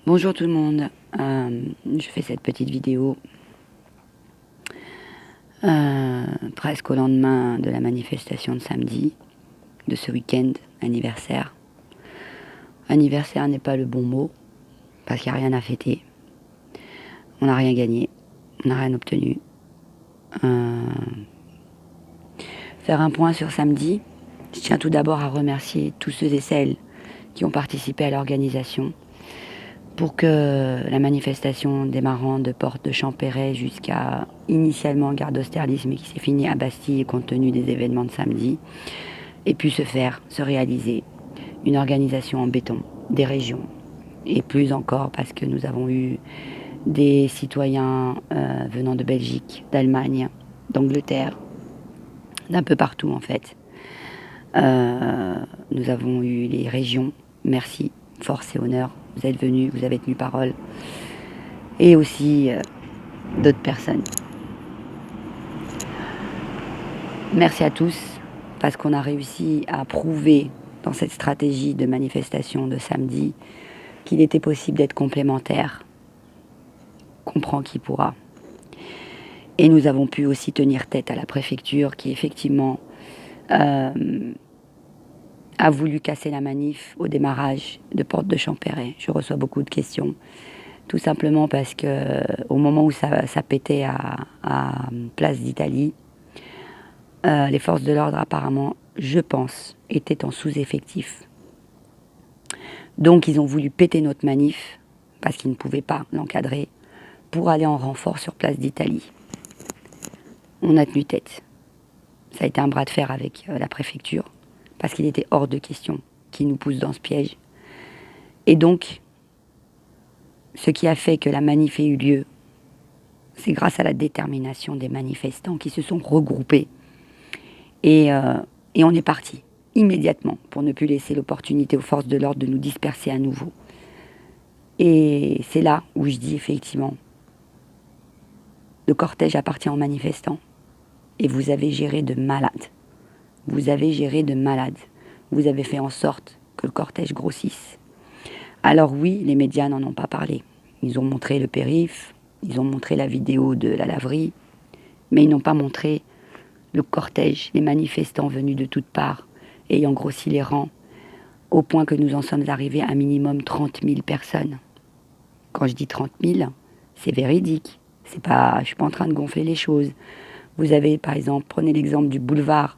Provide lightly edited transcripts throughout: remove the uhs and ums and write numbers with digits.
Bonjour tout le monde, je fais cette petite vidéo presque au lendemain de la manifestation de samedi, de ce week-end anniversaire. Anniversaire n'est pas le bon mot, parce qu'il n'y a rien à fêter. On n'a rien gagné, on n'a rien obtenu. Faire un point sur samedi, je tiens tout d'abord à remercier tous ceux et celles qui ont participé à l'organisation, pour que la manifestation démarrant de Porte de Champéret jusqu'à initialement Gare d'Austerlitz, mais qui s'est finie à Bastille compte tenu des événements de samedi, ait pu se réaliser. Une organisation en béton, des régions, et plus encore parce que nous avons eu des citoyens venant de Belgique, d'Allemagne, d'Angleterre, d'un peu partout en fait. Nous avons eu les régions, merci, force et honneur. Vous êtes venus, vous avez tenu parole. Et aussi d'autres personnes. Merci à tous, parce qu'on a réussi à prouver dans cette stratégie de manifestation de samedi qu'il était possible d'être complémentaire. Comprend qui pourra. Et nous avons pu aussi tenir tête à la préfecture qui effectivement a voulu casser la manif au démarrage de Porte de Champéret. Je reçois beaucoup de questions. Tout simplement parce que au moment où ça pétait à Place d'Italie, les forces de l'ordre apparemment, je pense, étaient en sous-effectif. Donc ils ont voulu péter notre manif, parce qu'ils ne pouvaient pas l'encadrer, pour aller en renfort sur Place d'Italie. On a tenu tête. Ça a été un bras de fer avec la préfecture, parce qu'il était hors de question qu'ils nous poussent dans ce piège. Et donc, ce qui a fait que la manif ait eu lieu, c'est grâce à la détermination des manifestants qui se sont regroupés. Et on est parti immédiatement pour ne plus laisser l'opportunité aux forces de l'ordre de nous disperser à nouveau. Et c'est là où je dis effectivement, le cortège appartient aux manifestants. Et vous avez géré de malade. Vous avez géré de malade. Vous avez fait en sorte que le cortège grossisse. Alors oui, les médias n'en ont pas parlé. Ils ont montré le périph', ils ont montré la vidéo de la laverie, mais ils n'ont pas montré le cortège, les manifestants venus de toutes parts, ayant grossi les rangs, au point que nous en sommes arrivés à un minimum 30 000 personnes. Quand je dis 30 000, c'est véridique. Je ne suis pas en train de gonfler les choses. Vous avez, par exemple, prenez l'exemple du boulevard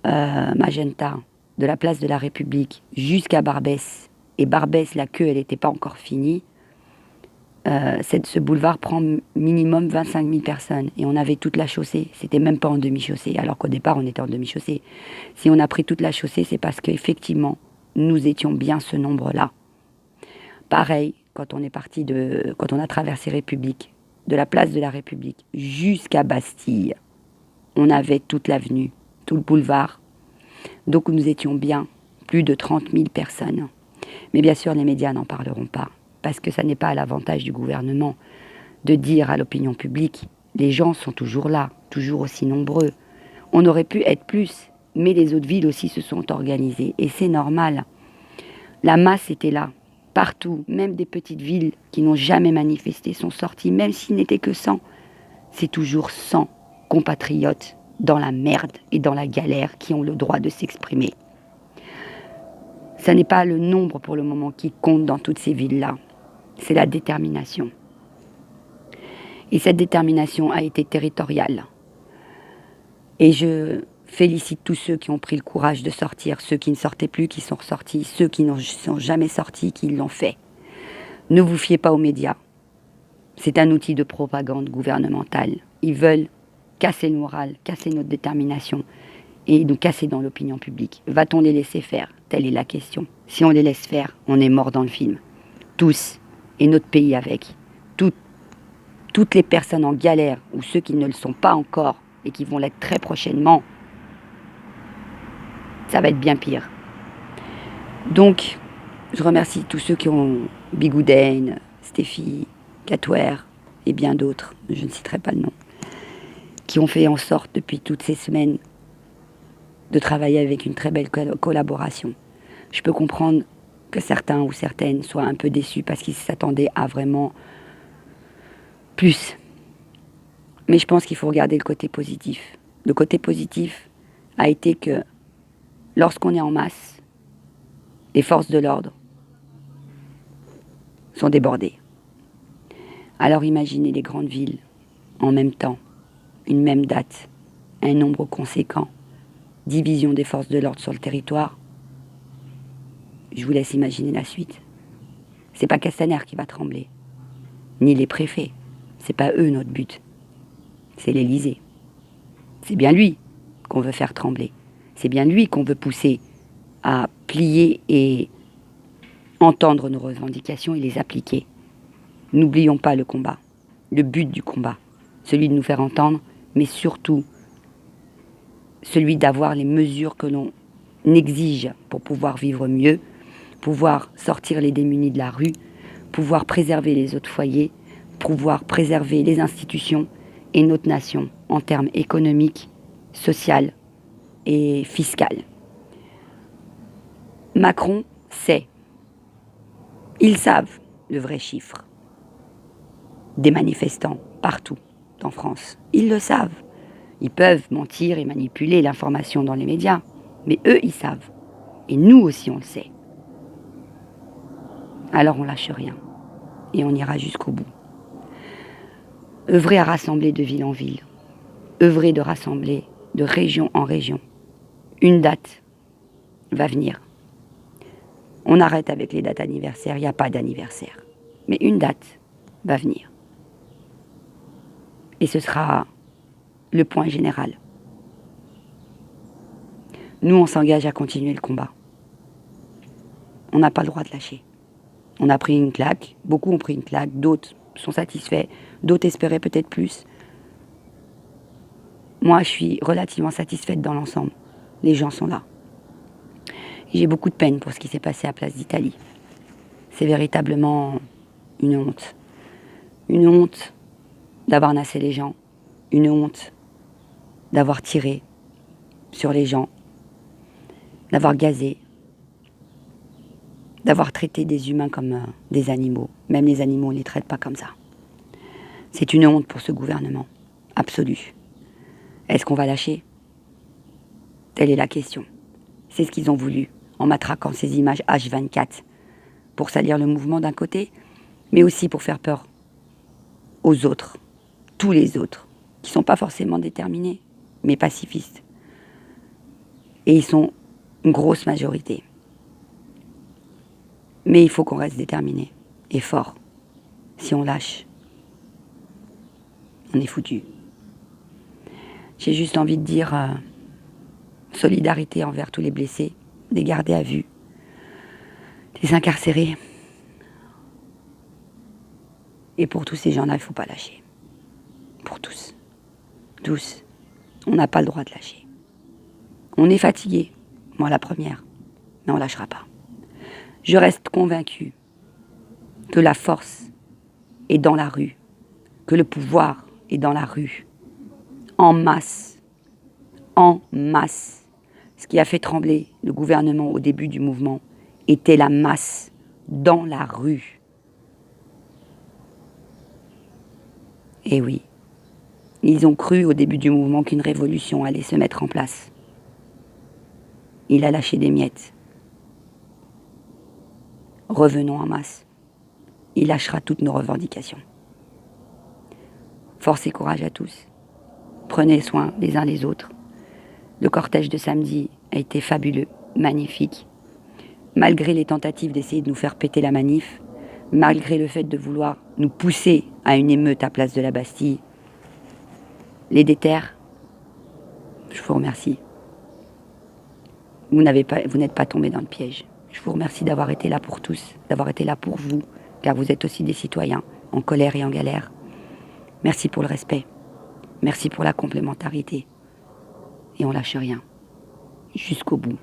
Magenta, de la place de la République jusqu'à Barbès. Et Barbès, la queue, elle n'était pas encore finie. Ce boulevard prend minimum 25 000 personnes. Et on avait toute la chaussée. C'était même pas en demi-chaussée, alors qu'au départ, on était en demi-chaussée. Si on a pris toute la chaussée, c'est parce qu'effectivement, nous étions bien ce nombre-là. Pareil, quand on a traversé République, de la place de la République jusqu'à Bastille, on avait toute l'avenue, tout le boulevard. Donc nous étions bien plus de 30 000 personnes. Mais bien sûr, les médias n'en parleront pas, parce que ça n'est pas à l'avantage du gouvernement de dire à l'opinion publique, les gens sont toujours là, toujours aussi nombreux. On aurait pu être plus, mais les autres villes aussi se sont organisées, et c'est normal. La masse était là, partout, même des petites villes qui n'ont jamais manifesté sont sorties, même s'il n'était que 100. C'est toujours 100 compatriotes dans la merde et dans la galère qui ont le droit de s'exprimer. Ce n'est pas le nombre pour le moment qui compte dans toutes ces villes-là, c'est la détermination. Et cette détermination a été territoriale. Et je félicite tous ceux qui ont pris le courage de sortir, ceux qui ne sortaient plus, qui sont ressortis, ceux qui n'en sont jamais sortis, qui l'ont fait. Ne vous fiez pas aux médias. C'est un outil de propagande gouvernementale. Ils veulent casser le moral, casser notre détermination et nous casser dans l'opinion publique. Va-t-on les laisser faire? Telle est la question. Si on les laisse faire, on est mort dans le film. Tous, et notre pays avec. Toutes les personnes en galère, ou ceux qui ne le sont pas encore, et qui vont l'être très prochainement, ça va être bien pire. Donc, je remercie tous ceux qui ont Bigouden, Stéphie, Catouer, et bien d'autres, je ne citerai pas le nom, qui ont fait en sorte depuis toutes ces semaines de travailler avec une très belle collaboration. Je peux comprendre que certains ou certaines soient un peu déçus parce qu'ils s'attendaient à vraiment plus. Mais je pense qu'il faut regarder le côté positif. Le côté positif a été que lorsqu'on est en masse, les forces de l'ordre sont débordées. Alors imaginez les grandes villes en même temps, une même date, un nombre conséquent, division des forces de l'ordre sur le territoire. Je vous laisse imaginer la suite. C'est pas Castaner qui va trembler, ni les préfets. C'est pas eux notre but. C'est l'Élysée. C'est bien lui qu'on veut faire trembler. C'est bien lui qu'on veut pousser à plier et entendre nos revendications et les appliquer. N'oublions pas le combat, le but du combat, celui de nous faire entendre, mais surtout celui d'avoir les mesures que l'on exige pour pouvoir vivre mieux, pouvoir sortir les démunis de la rue, pouvoir préserver les autres foyers, pouvoir préserver les institutions et notre nation en termes économiques, sociaux et fiscaux. Macron sait, ils savent le vrai chiffre des manifestants partout en France. Ils le savent. Ils peuvent mentir et manipuler l'information dans les médias, mais eux, ils savent. Et nous aussi, on le sait. Alors on lâche rien. Et on ira jusqu'au bout. Œuvrer à rassembler de ville en ville. Œuvrer de rassembler de région en région. Une date va venir. On arrête avec les dates anniversaires, il n'y a pas d'anniversaire. Mais une date va venir. Et ce sera le point général. Nous, on s'engage à continuer le combat. On n'a pas le droit de lâcher. On a pris une claque, beaucoup ont pris une claque, d'autres sont satisfaits, d'autres espéraient peut-être plus. Moi, je suis relativement satisfaite dans l'ensemble. Les gens sont là. Et j'ai beaucoup de peine pour ce qui s'est passé à Place d'Italie. C'est véritablement une honte. Une honte d'avoir nassé les gens. Une honte d'avoir tiré sur les gens. D'avoir gazé. D'avoir traité des humains comme des animaux. Même les animaux, on ne les traite pas comme ça. C'est une honte pour ce gouvernement. Absolue. Est-ce qu'on va lâcher ? Telle est la question. C'est ce qu'ils ont voulu en matraquant ces images H24 pour salir le mouvement d'un côté, mais aussi pour faire peur aux autres, tous les autres, qui ne sont pas forcément déterminés, mais pacifistes. Et ils sont une grosse majorité. Mais il faut qu'on reste déterminé et fort. Si on lâche, on est foutu. J'ai juste envie de dire solidarité envers tous les blessés, des gardés à vue, des incarcérés. Et pour tous ces gens-là, il ne faut pas lâcher. Pour tous. Tous. On n'a pas le droit de lâcher. On est fatigué, moi la première, mais on ne lâchera pas. Je reste convaincue que la force est dans la rue, que le pouvoir est dans la rue, en masse, en masse. Ce qui a fait trembler le gouvernement au début du mouvement était la masse dans la rue. Et oui, ils ont cru au début du mouvement qu'une révolution allait se mettre en place. Il a lâché des miettes. Revenons en masse. Il lâchera toutes nos revendications. Force et courage à tous. Prenez soin les uns des autres. Le cortège de samedi a été fabuleux, magnifique. Malgré les tentatives d'essayer de nous faire péter la manif, malgré le fait de vouloir nous pousser à une émeute à Place de la Bastille, les déterres, je vous remercie. Vous n'êtes pas tombés dans le piège. Je vous remercie d'avoir été là pour tous, d'avoir été là pour vous, car vous êtes aussi des citoyens, en colère et en galère. Merci pour le respect. Merci pour la complémentarité. Et on lâche rien. Jusqu'au bout.